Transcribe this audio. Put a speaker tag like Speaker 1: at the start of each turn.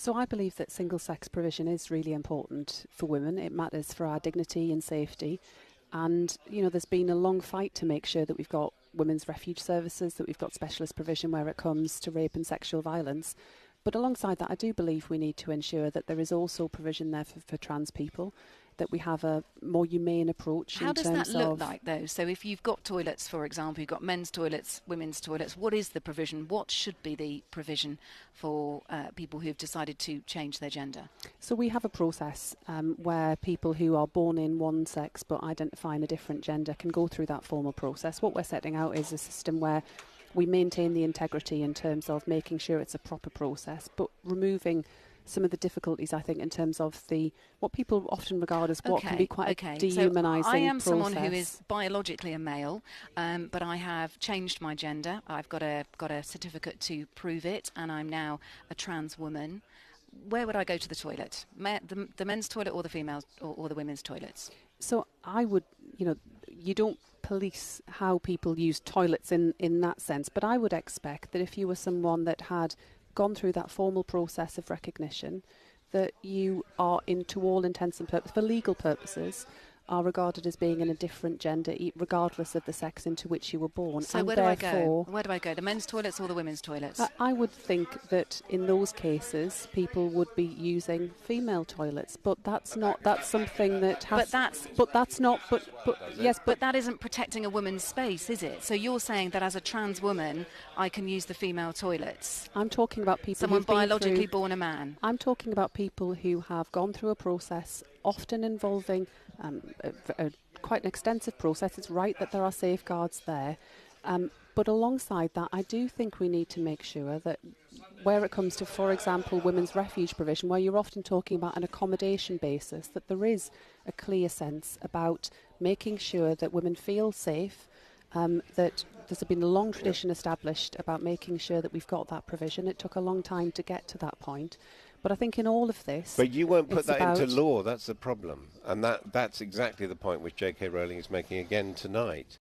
Speaker 1: So I believe that single-sex provision is really important for women. It matters for our dignity and safety. And, there's been a long fight to make sure that we've got women's refuge services, that we've got specialist provision where it comes to rape and sexual violence. But alongside that, I do believe we need to ensure that there is also provision there for trans people, that we have a more humane approach.
Speaker 2: How does that look like, though? So if you've got toilets, for example, you've got men's toilets, women's toilets, what is the provision? What should be the provision for people who've decided to change their gender?
Speaker 1: So we have a process where people who are born in one sex but identify in a different gender can go through that formal process. What we're setting out is a system where we maintain the integrity in terms of making sure it's a proper process, but removing some of the difficulties, I think, in terms of what people often regard as what can be quite a dehumanising
Speaker 2: so I am
Speaker 1: process.
Speaker 2: someone who is biologically a male, but I have changed my gender. I've got a certificate to prove it, and I'm now a trans woman. Where would I go to the toilet? The men's toilet or the female or the women's toilets?
Speaker 1: So I would, you don't police how people use toilets in that sense, but I would expect that if you were someone that had gone through that formal process of recognition, that you are, to all intents and purposes, for legal purposes, are regarded as being in a different gender, regardless of the sex into which you were born.
Speaker 2: So where do I go? Where do I go? The men's toilets or the women's toilets?
Speaker 1: I would think that in those cases, people would be using female toilets, but that's something that has. But that
Speaker 2: isn't protecting a woman's space, is it? So you're saying that as a trans woman, I can use the female toilets?
Speaker 1: I'm talking about people.
Speaker 2: Someone biologically born a man.
Speaker 1: I'm talking about people who have gone through a process, often involving quite an extensive process. It's right that there are safeguards there. But alongside that, I do think we need to make sure that where it comes to, for example, women's refuge provision, where you're often talking about an accommodation basis, that there is a clear sense about making sure that women feel safe, that there's been a long tradition established about making sure that we've got that provision. It took a long time to get to that point. But I think in all of this...
Speaker 3: But you won't put that into law, that's the problem. And that's exactly the point which J.K. Rowling is making again tonight.